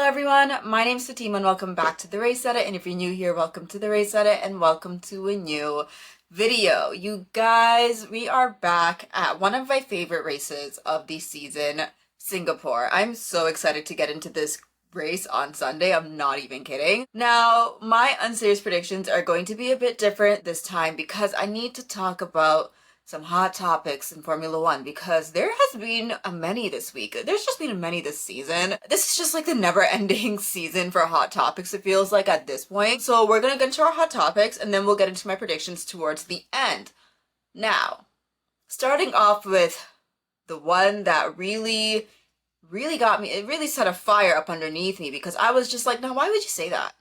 everyone, my name's Fatima and welcome back to The Race Edit, and if you're new here, welcome to The Race Edit and welcome to a new video. You guys, we are back at one of my favorite races of the season, Singapore. I'm so excited to get into this race on Sunday. I'm not even kidding. Now, my Unserious predictions are going to be a bit different this time because I need to talk about some hot topics in Formula One because there has been many this week. There's just been many this season. This is just like the never-ending season for hot topics, it feels like at this point. So we're gonna get into our hot topics and then we'll get into my predictions towards the end. Now, starting off with the one that really got me, it really set a fire up underneath me because I was just like, now why would you say that?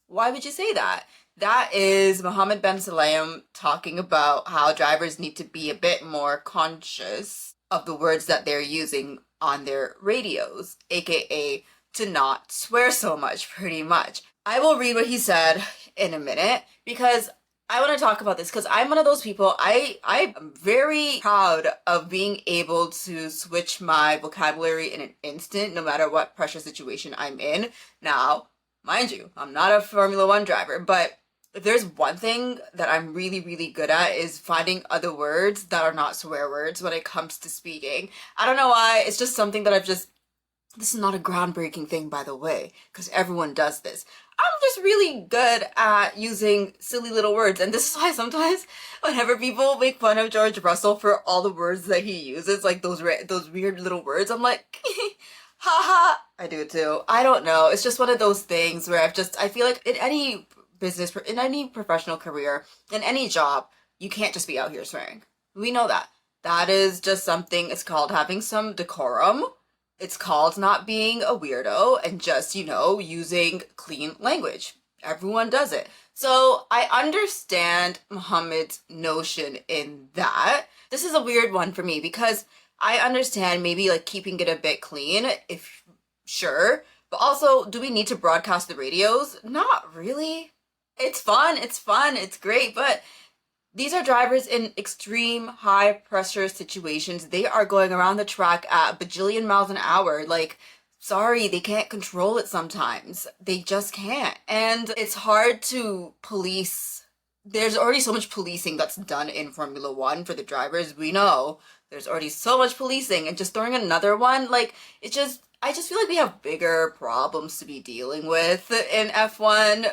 Why would you say that? That is Mohammed Ben Sulayem talking about how drivers need to be a bit more conscious of the words that they're using on their radios, aka to not swear so much, pretty much. I will read what he said in a minute because I want to talk about this because I'm one of those people, I'm very proud of being able to switch my vocabulary in an instant, no matter what pressure situation I'm in. Now, mind you, I'm not a Formula One driver, but if there's one thing that I'm really good at is finding other words that are not swear words when it comes to speaking. I don't know why, it's just something that this is not a groundbreaking thing, by the way, because everyone does this. I'm just really good at using silly little words, and this is why sometimes whenever people make fun of George Russell for all the words that he uses, like those weird little words, I'm like, haha, I do it too. I don't know, it's just one of those things where I feel like in any business, in any professional career, in any job, you can't just be out here swearing. We know that. That is just something, it's called having some decorum. It's called not being a weirdo and just, using clean language. Everyone does it. So I understand Muhammad's notion in that. This is a weird one for me because I understand maybe like keeping it a bit clean, if sure, but also, do we need to broadcast the radios? Not really. It's fun, it's great, but these are drivers in extreme high pressure situations. They are going around the track at a bajillion miles an hour. Like, sorry, they can't control it sometimes. They just can't. And it's hard to police. There's already so much policing that's done in Formula One for the drivers. We know there's already so much policing, and just throwing another one, like, I just feel like we have bigger problems to be dealing with in F1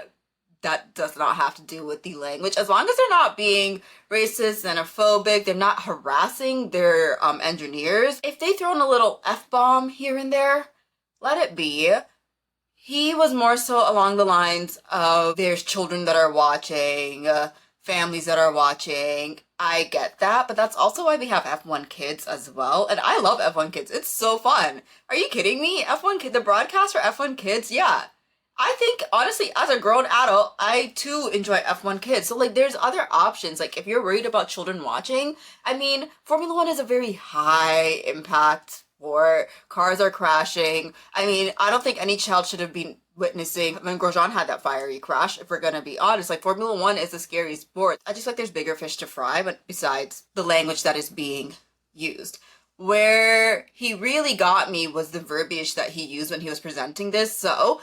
that does not have to do with the language. As long as they're not being racist, xenophobic, they're not harassing their engineers. If they throw in a little F-bomb here and there, let it be. He was more so along the lines of there's children that are watching, families that are watching. I get that, but that's also why we have F1 Kids as well. And I love F1 Kids. It's so fun. Are you kidding me? F1 Kids, the broadcast for F1 Kids? Yeah. I think, honestly, as a grown adult, I too enjoy F1 Kids. So, like, there's other options. Like, if you're worried about children watching, I mean, Formula One is a very high impact sport. Cars are crashing. I mean, I don't think any child should have been witnessing when Grosjean had that fiery crash, if we're gonna be honest. Like, Formula One is a scary sport. I just like there's bigger fish to fry, but besides the language that is being used. Where he really got me was the verbiage that he used when he was presenting this. So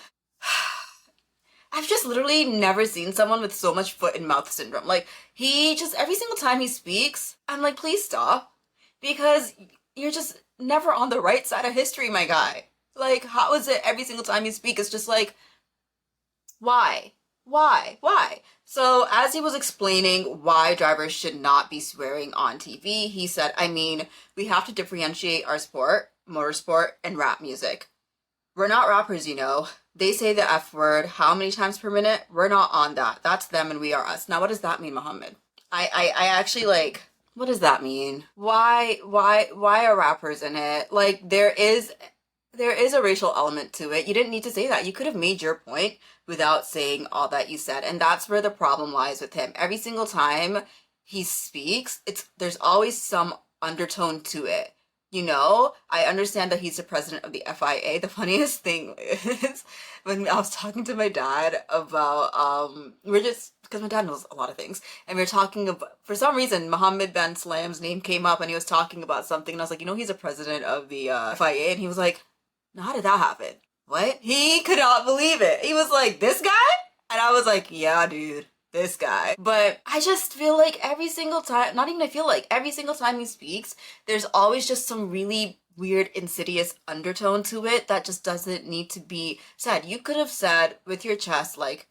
I've just literally never seen someone with so much foot and mouth syndrome. Like, he just, every single time he speaks, I'm like, please stop. Because you're just never on the right side of history, my guy. Like, how is it every single time you speak, it's just like, why? So as he was explaining why drivers should not be swearing on TV, he said, I mean, we have to differentiate our sport, motorsport, and rap music. We're not rappers, They say the F word how many times per minute? We're not on that. That's them and we are us. Now, what does that mean, Mohammed? I actually, like, what does that mean? Why are rappers in it? Like, there is a racial element to it. You didn't need to say that. You could have made your point without saying all that you said. And that's where the problem lies with him. Every single time he speaks, there's always some undertone to it. I understand that he's the president of the FIA. The funniest thing is when I was talking to my dad about, because my dad knows a lot of things, and we were talking about, for some reason, Mohammed Ben Sulayem's name came up, and he was talking about something, and I was like, he's a president of the FIA, and he was like, now how did that happen? what? He could not believe it. He was like, this guy? And I was like, yeah, dude, this guy. But I just feel like every single time, not even I feel like, every single time he speaks, there's always just some really weird, insidious undertone to it that just doesn't need to be said. You could have said with your chest, like,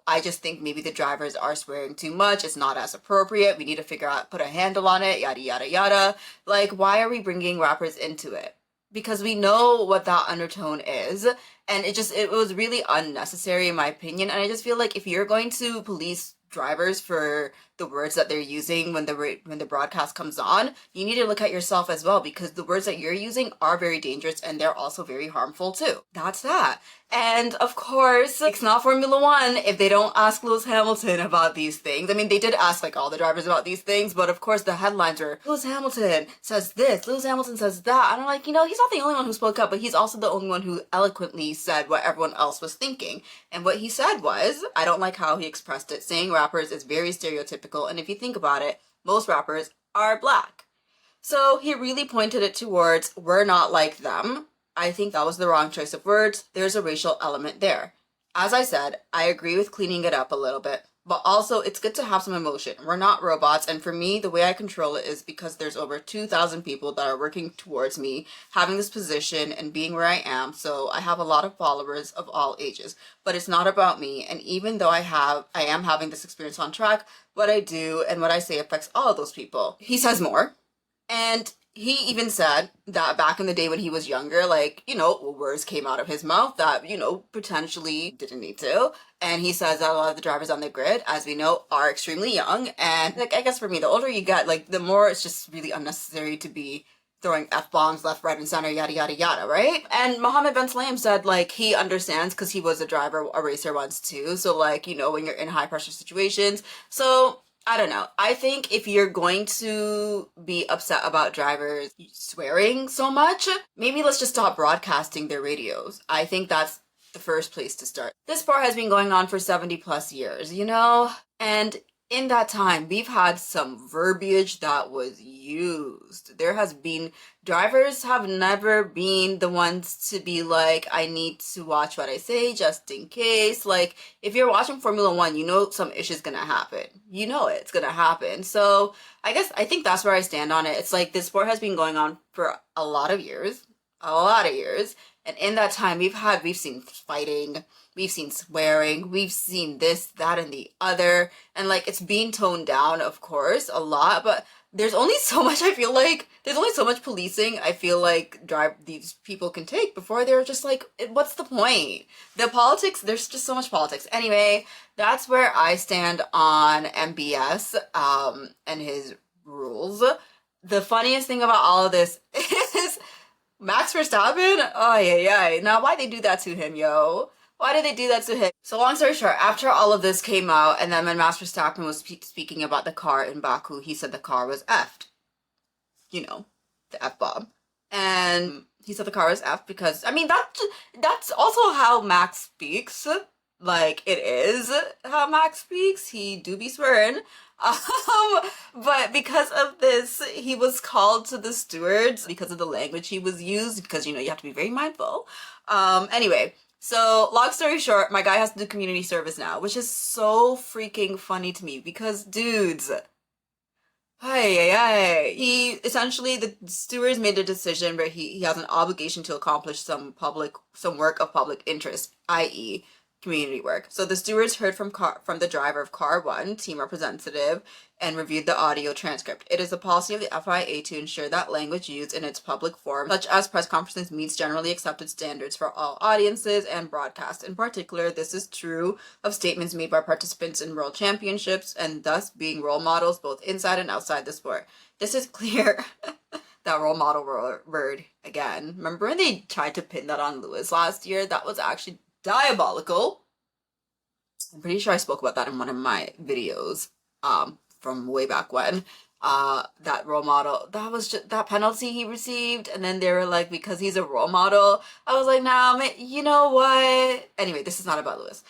I just think maybe the drivers are swearing too much. It's not as appropriate. We need to figure out, put a handle on it, yada, yada, yada. Like, why are we bringing rappers into it? Because we know what that undertone is, and it was really unnecessary in my opinion. And I just feel like if you're going to police drivers for the words that they're using when the broadcast comes on, you need to look at yourself as well, because the words that you're using are very dangerous and they're also very harmful too. That's that. And of course, it's not Formula One if they don't ask Lewis Hamilton about these things. I mean, they did ask like all the drivers about these things, but of course the headlines were, Lewis Hamilton says this, Lewis Hamilton says that. And I'm like, he's not the only one who spoke up, but he's also the only one who eloquently said what everyone else was thinking. And what he said was, I don't like how he expressed it, saying rappers is very stereotypical, and if you think about it, most rappers are black. So he really pointed it towards, we're not like them. I think that was the wrong choice of words. There's a racial element there. As I said, I agree with cleaning it up a little bit, but also it's good to have some emotion. We're not robots, and for me, the way I control it is because there's over 2,000 people that are working towards me having this position and being where I am, so I have a lot of followers of all ages. But it's not about me, and even though I am having this experience on track, what I do and what I say affects all of those people. He says more, and he even said that back in the day when he was younger, like, words came out of his mouth that, potentially didn't need to. And he says that a lot of the drivers on the grid, as we know, are extremely young. And like, I guess for me, the older you get, like, the more it's just really unnecessary to be throwing F-bombs left, right, and center, yada, yada, yada, right? And Mohammed Ben Sulayem said, like, he understands because he was a racer once too. So, like, when you're in high pressure situations. So, I don't know. I think if you're going to be upset about drivers swearing so much, maybe let's just stop broadcasting their radios. I think that's the first place to start. This sport has been going on for 70 plus years, and in that time, we've had some verbiage that was used. Drivers have never been the ones to be like, I need to watch what I say just in case. Like, if you're watching Formula One, some issue's gonna happen. It's gonna happen. So I think that's where I stand on it. It's like this sport has been going on for a lot of years. And in that time, we've seen fighting, we've seen swearing, we've seen this, that, and the other. And like, it's being toned down, of course, a lot, but there's only so much policing I feel like these people can take before they're just like, what's the point? The politics, there's just so much politics. Anyway, that's where I stand on MBS, and his rules. The funniest thing about all of this is Max Verstappen? Oh, yeah. Now, why'd they do that to him, yo? Why did they do that to him? So long story short, after all of this came out, and then when Max Verstappen was speaking about the car in Baku, he said the car was effed. The F-bomb. And he said the car was effed because, that's also how Max speaks. Like, it is how Max speaks. He do be swearing. But because of this, he was called to the stewards because of the language he was used, because, you have to be very mindful. Anyway, so long story short, my guy has to do community service now, which is so freaking funny to me because, dudes, the stewards made a decision where he has an obligation to accomplish some work of public interest, i.e., community work. So the stewards heard from the driver of car 1, team representative, and reviewed the audio transcript. It is the policy of the FIA to ensure that language used in its public forum, such as press conferences, meets generally accepted standards for all audiences and broadcasts. In particular, this is true of statements made by participants in world championships and thus being role models both inside and outside the sport. This is clear. That role model word again. Remember when they tried to pin that on Lewis last year? That was actually diabolical. I'm pretty sure I spoke about that in one of my videos from way back when. That role model, that was just that penalty he received, and then they were like, because he's a role model. I was like, nah, man, you know what? Anyway, this is not about Lewis.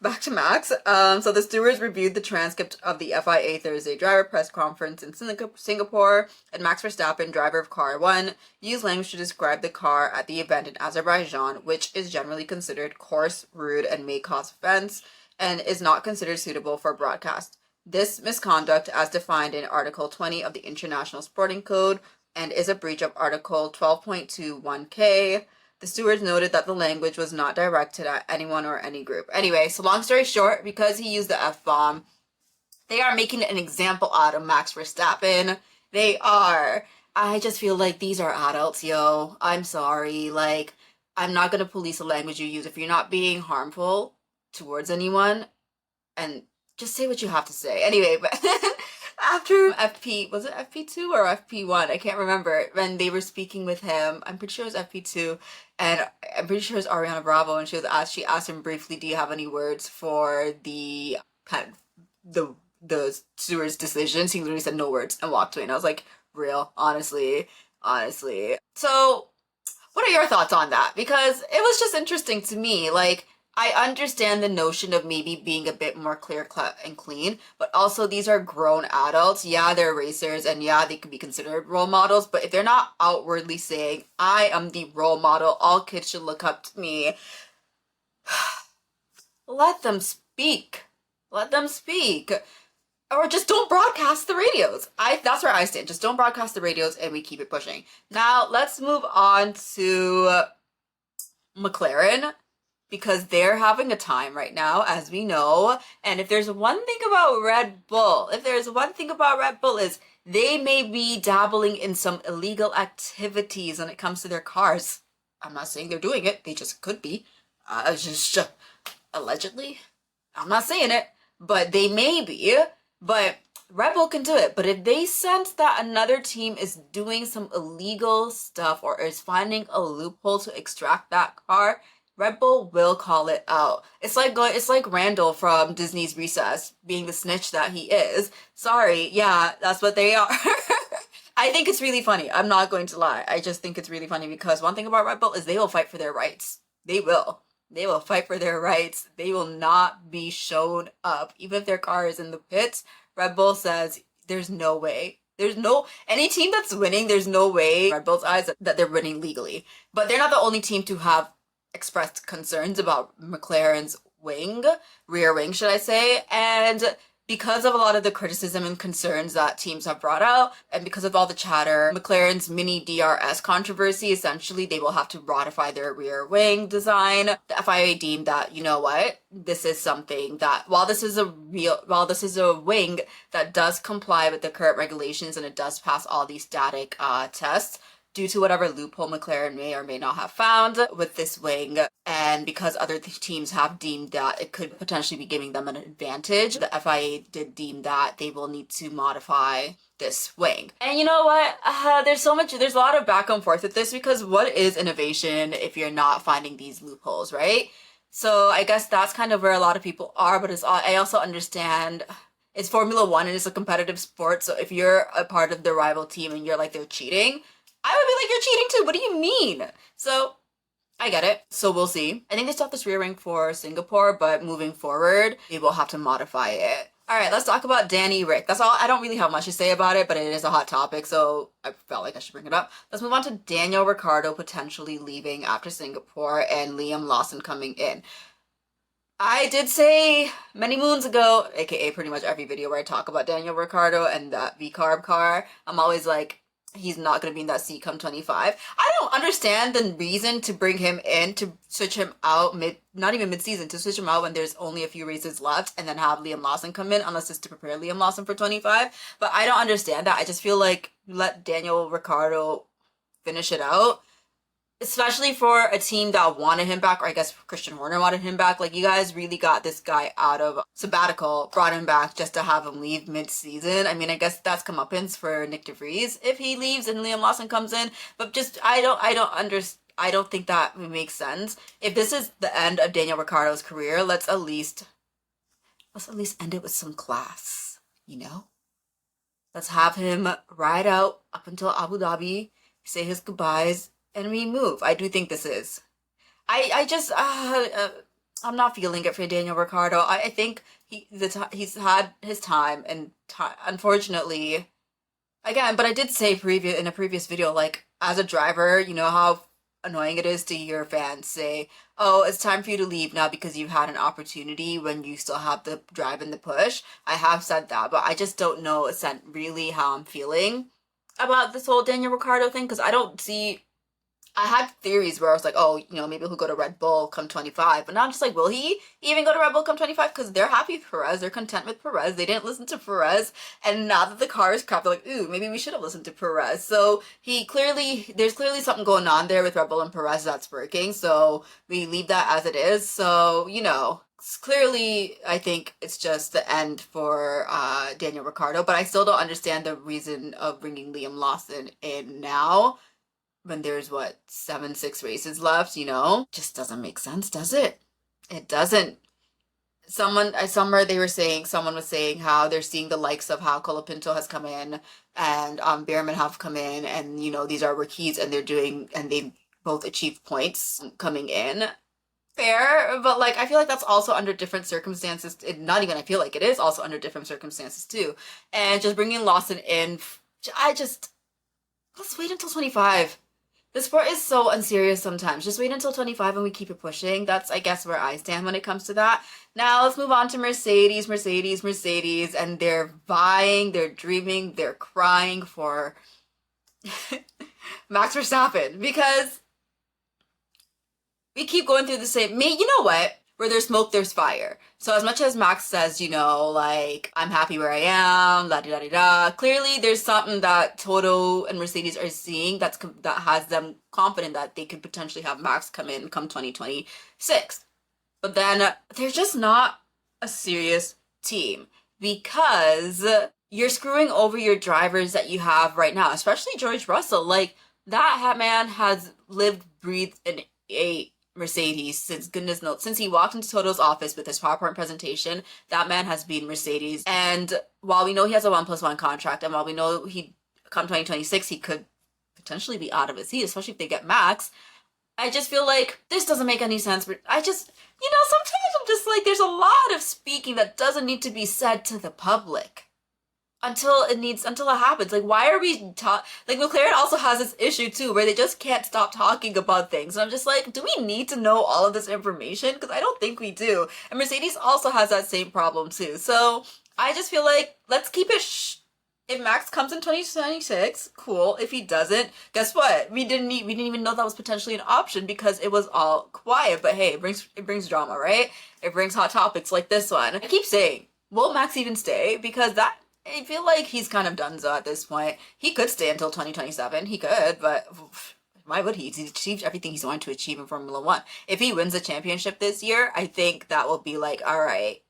back to Max. So the stewards reviewed the transcript of the FIA Thursday driver press conference in Singapore, and Max Verstappen, driver of Car 1, used language to describe the car at the event in Azerbaijan, which is generally considered coarse, rude, and may cause offense, and is not considered suitable for broadcast. This misconduct, as defined in Article 20 of the International Sporting Code, and is a breach of Article 12.21k. The stewards noted that the language was not directed at anyone or any group. Anyway, so long story short, because he used the F-bomb, they are making an example out of Max Verstappen. They are. I just feel like these are adults, yo. I'm sorry. Like, I'm not going to police the language you use if you're not being harmful towards anyone. And just say what you have to say. Anyway, but after was it FP2 or FP1? I can't remember. When they were speaking with him, I'm pretty sure it was FP2, and I'm pretty sure it was Ariana Bravo, and she asked him briefly, do you have any words for the kind of the steward's decisions? He literally said no words and walked away, and I was like, real, honestly. So what are your thoughts on that? Because it was just interesting to me. Like, I understand the notion of maybe being a bit more clear-cut and clean, but also these are grown adults. Yeah, they're racers, and yeah, they could be considered role models, but if they're not outwardly saying, I am the role model, all kids should look up to me, let them speak. Let them speak. Or just don't broadcast the radios. That's where I stand. Just don't broadcast the radios and we keep it pushing. Now, let's move on to McLaren, because they're having a time right now, as we know. And if there's one thing about Red Bull, is they may be dabbling in some illegal activities when it comes to their cars. I'm not saying they're doing it. They just could be. Just allegedly. I'm not saying it, but they may be. But Red Bull can do it. But if they sense that another team is doing some illegal stuff or is finding a loophole to extract that car, Red Bull will call it out. It's like Randall from Disney's Recess being the snitch that he is. Sorry, yeah, that's what they are. I think it's really funny. I'm not going to lie. I just think it's really funny because one thing about Red Bull is they will fight for their rights. They will. They will fight for their rights. They will not be shown up. Even if their car is in the pits, Red Bull says there's no way. Any team that's winning, there's no way, Red Bull's eyes, that they're winning legally. But they're not the only team to have expressed concerns about McLaren's rear wing, should I say, and because of a lot of the criticism and concerns that teams have brought out, and because of all the chatter, McLaren's mini DRS controversy, essentially they will have to modify their rear wing design. The FIA deemed that, you know what, this is something that, while this is a wing that does comply with the current regulations and it does pass all these static tests, due to whatever loophole McLaren may or may not have found with this wing, and because other teams have deemed that it could potentially be giving them an advantage, the FIA did deem that they will need to modify this wing. And you know what? There's a lot of back and forth with this, because what is innovation if you're not finding these loopholes, right? So I guess that's kind of where a lot of people are, but I also understand it's Formula One and it's a competitive sport, so if you're a part of the rival team and you're like, they're cheating, I would be like, you're cheating too. What do you mean? So I get it. So we'll see. I think they still have this rear wing for Singapore, but moving forward, they will have to modify it. All right, let's talk about Danny Rick. That's all. I don't really have much to say about it, but it is a hot topic, so I felt like I should bring it up. Let's move on to Daniel Ricciardo potentially leaving after Singapore and Liam Lawson coming in. I did say many moons ago, aka pretty much every video where I talk about Daniel Ricciardo and that V-carb car, I'm always like, he's not going to be in that seat come 25. I don't understand the reason to bring him in, to switch him out not even mid-season, to switch him out when there's only a few races left and then have Liam Lawson come in, unless it's to prepare Liam Lawson for 25. But I don't understand that. I just feel like let Daniel Ricciardo finish it out. Especially for a team that wanted him back, or I guess Christian Horner wanted him back. Like, you guys really got this guy out of sabbatical, brought him back just to have him leave mid-season. I mean, I guess that's comeuppance for Nick DeVries if he leaves and Liam Lawson comes in. But just, I don't think that makes sense. If this is the end of Daniel Ricciardo's career, let's at least end it with some class, you know? Let's have him ride out up until Abu Dhabi, say his goodbyes, and we move. I do think this is. I'm not feeling it for Daniel Ricciardo. I think he's had his time, and unfortunately, again, but I did say in a previous video, like, as a driver, you know how annoying it is to hear fans say, "Oh, it's time for you to leave now because you've had an opportunity when you still have the drive and the push." I have said that, but I just don't know really how I'm feeling about this whole Daniel Ricciardo thing, because I had theories where I was like, oh, maybe he'll go to Red Bull come 25. But now I'm just like, will he even go to Red Bull come 25? Because they're happy with Perez. They're content with Perez. They didn't listen to Perez. And now that the car is crap, they're like, ooh, maybe we should have listened to Perez. So there's clearly something going on there with Red Bull and Perez that's working. So we leave that as it is. So, clearly, I think it's just the end for Daniel Ricciardo. But I still don't understand the reason of bringing Liam Lawson in now when there's what, 6 races left, just doesn't make sense, does it? It doesn't. Someone was saying how they're seeing the likes of how Colapinto has come in and Behrman have come in, and these are rookies, and they both achieved points coming in. Fair, but like I feel like that's also under different circumstances. Not even I feel like it is also under different circumstances too. And just bringing Lawson in, let's wait until 25. The sport is so unserious sometimes. Just wait until 25 and we keep it pushing. That's, I guess, where I stand when it comes to that. Now let's move on to Mercedes, and they're vying, they're dreaming, they're crying for Max Verstappen, because we keep going through the same. You know what? Where there's smoke, there's fire. So as much as Max says, like, I'm happy where I am, la da da da, clearly there's something that Toto and Mercedes are seeing that has them confident that they could potentially have Max come in come 2026. But then they're just not a serious team, because you're screwing over your drivers that you have right now, especially George Russell. Like, that man has lived, breathed in a Mercedes since he walked into Toto's office with his PowerPoint presentation. That man has been Mercedes. And while we know he has a 1+1 contract, and while we know come 2026 he could potentially be out of his seat, especially if they get Max, I just feel like this doesn't make any sense. But sometimes I'm just like, there's a lot of speaking that doesn't need to be said to the public until it happens. Like, why are we like, McLaren also has this issue too where they just can't stop talking about things, and I'm just like, do we need to know all of this information? Because I don't think we do. And Mercedes also has that same problem too. So I just feel like, let's keep it if Max comes in 2026, cool. If he doesn't, guess what? We didn't even know that was potentially an option because it was all quiet. But hey, it brings drama, right? It brings hot topics like this one. I keep saying, will Max even stay? Because I feel like he's kind of donezo at this point. He could stay until 2027. He could, but why would he? He's achieved everything he's wanted to achieve in Formula One. If he wins the championship this year, I think that will be like, all right,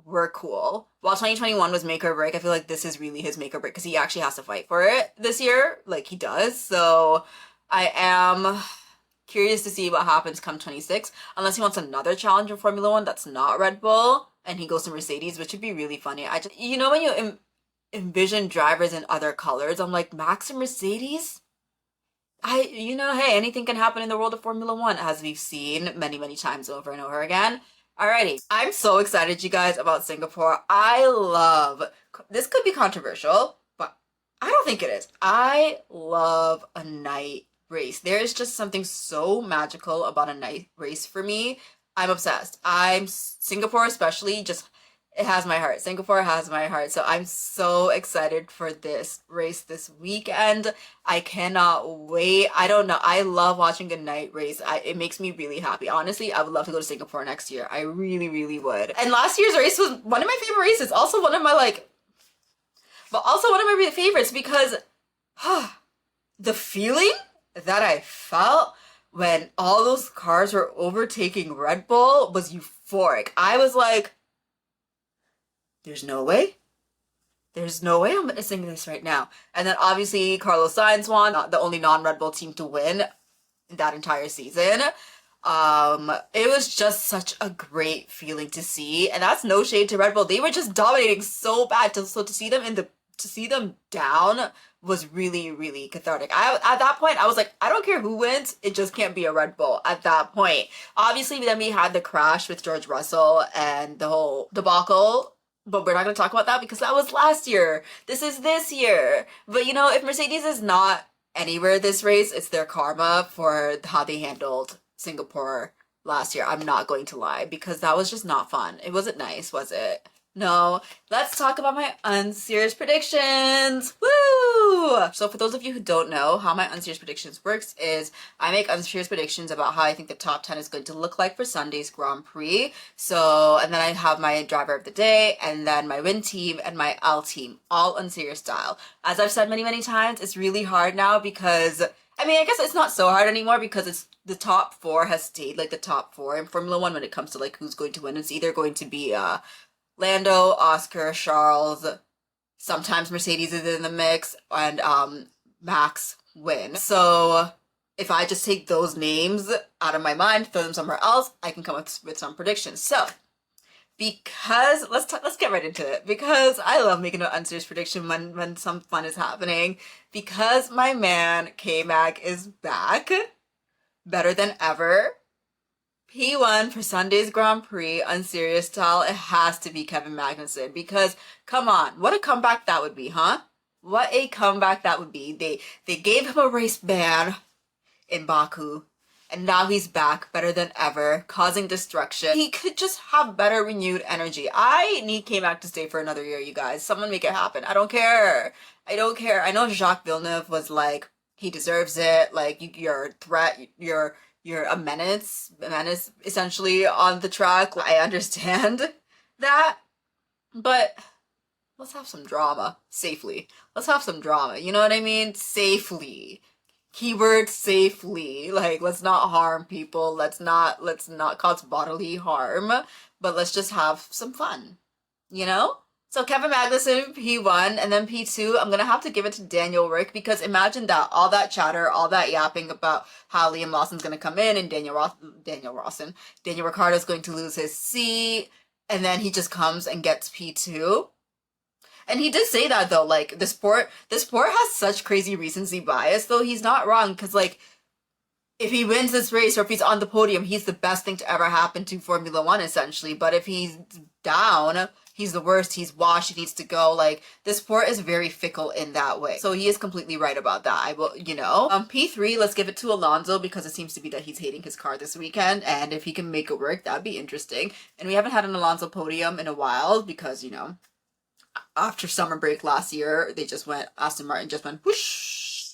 we're cool. While 2021 was make or break, I feel like this is really his make or break, because he actually has to fight for it this year, like he does. So I am curious to see what happens come 26, unless he wants another challenge in Formula One that's not Red Bull, and he goes to Mercedes, which would be really funny. When you envision drivers in other colors, I'm like, Max and Mercedes? Hey, anything can happen in the world of Formula One, as we've seen many, many times over and over again. Alrighty, I'm so excited, you guys, about Singapore. This could be controversial, but I don't think it is. I love a night race. There is just something so magical about a night race for me. I'm obsessed. Singapore especially, just, it has my heart. Singapore has my heart. So I'm so excited for this race this weekend. I cannot wait. I don't know. I love watching a night race. It makes me really happy. Honestly, I would love to go to Singapore next year. I really, really would. And last year's race was one of my favorite races. Also one of my favorites, because the feeling that I felt when all those cars were overtaking Red Bull was euphoric. I was like, there's no way I'm missing this right now. And then obviously Carlos Sainz won, the only non-Red Bull team to win that entire season. It was just such a great feeling to see, and that's no shade to Red Bull. They were just dominating so bad. To see them down was really, really cathartic. At that point, I was like, I don't care who wins, it just can't be a Red Bull at that point. Obviously, then we had the crash with George Russell and the whole debacle, but we're not going to talk about that because that was last year. This is this year. But you know, if Mercedes is not anywhere this race, it's their karma for how they handled Singapore last year. I'm not going to lie, because that was just not fun. It wasn't nice, was it? No. Let's talk about my Unserious predictions. Woo! So for those of you who don't know, how my Unserious predictions works is I make Unserious predictions about how I think the top 10 is going to look like for Sunday's Grand Prix. So, and then I have my driver of the day, and then my win team, and my L team, all Unserious style. As I've said many, many times, it's really hard now because, I mean, I guess it's not so hard anymore because it's the top 4 has stayed like the top 4 in Formula 1 when it comes to like who's going to win. It's either going to be Lando, Oscar, Charles, sometimes Mercedes is in the mix, and Max win. So if I just take those names out of my mind, throw them somewhere else, I can come up with some predictions. So because let's get right into it, because I love making an Unserious prediction when some fun is happening, because my man K-Mag is back, better than ever. P1 for Sunday's Grand Prix, Unserious style, it has to be Kevin Magnussen, because come on, what a comeback that would be, huh? What a comeback that would be. They gave him a race ban in Baku, and now he's back better than ever, causing destruction. He could just have better renewed energy. I need K-Mag to stay for another year, you guys. Someone make it happen. I don't care. I don't care. I know Jacques Villeneuve was like, he deserves it. Like, you're a threat. You're a menace essentially on the track. I understand that, but let's have some drama safely. Let's have some drama. You know what I mean? Safely. Keyword safely. Like, let's not harm people. Let's not cause bodily harm, but let's just have some fun. You know? So Kevin Magnussen, P1, and then P2, I'm gonna have to give it to Daniel Rick, because imagine that, all that chatter, all that yapping about how Liam Lawson's gonna come in and Daniel Ricciardo's going to lose his seat, and then he just comes and gets P2. And he did say that though, like, the sport has such crazy recency bias, though he's not wrong, because like, if he wins this race or if he's on the podium, he's the best thing to ever happen to Formula 1, essentially. But if he's down, he's the worst, he's washed, he needs to go. Like, the sport is very fickle in that way. So he is completely right about that. I will, you know. P3, let's give it to Alonso, because it seems to be that he's hating his car this weekend. And if he can make it work, that'd be interesting. And we haven't had an Alonso podium in a while because, you know, after summer break last year, Aston Martin just went whoosh.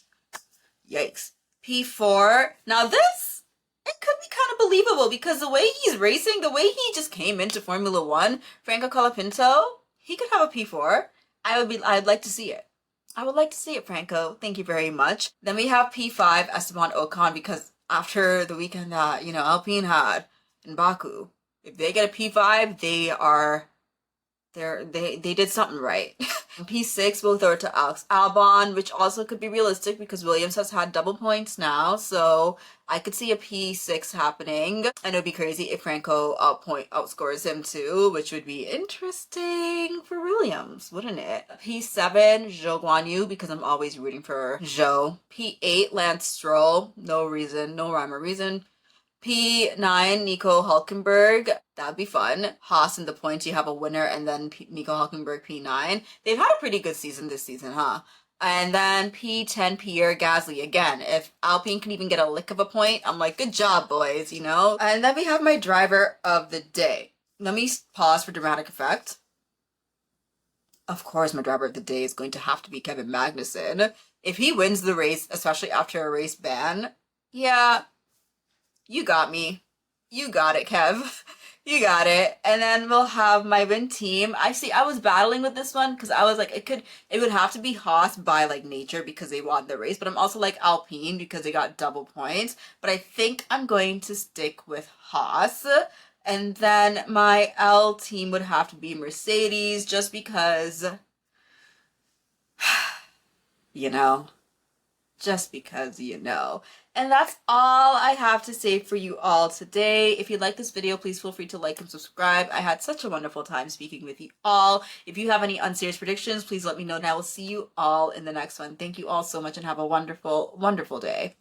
Yikes. P4. Now this, it could be kind of believable, because the way he's racing, the way he just came into Formula 1, Franco Colapinto, he could have a P4. I'd like to see it. I would like to see it, Franco. Thank you very much. Then we have P5, Esteban Ocon, because after the weekend that, you know, Alpine had in Baku, if they get a P5, they did something right. P6, we'll throw it to Alex Albon, which also could be realistic because Williams has had double points now, so I could see a P6 happening. And it would be crazy if Franco outscores him too, which would be interesting for Williams, wouldn't it? P7, Zhou Guanyu, because I'm always rooting for Zhou. P8, Lance Stroll, no rhyme or reason. P9, Nico Hulkenberg. That'd be fun. Haas in the points, you have a winner, and then Nico Hulkenberg, P9. They've had a pretty good season this season, huh? And then P10, Pierre Gasly. Again, if Alpine can even get a lick of a point, I'm like, good job, boys, you know? And then we have my driver of the day. Let me pause for dramatic effect. Of course, my driver of the day is going to have to be Kevin Magnussen. If he wins the race, especially after a race ban, yeah, you got me. You got it, Kev. You got it. And then we'll have my win team. I was battling with this one because I was like, it would have to be Haas by like nature because they won the race. But I'm also like Alpine because they got double points. But I think I'm going to stick with Haas. And then my L team would have to be Mercedes just because, you know, just because you know. And that's all I have to say for you all today. If you like this video, please feel free to like and subscribe. I had such a wonderful time speaking with you all. If you have any unserious predictions, please let me know, and I will see you all in the next one. Thank you all so much and have a wonderful, wonderful day.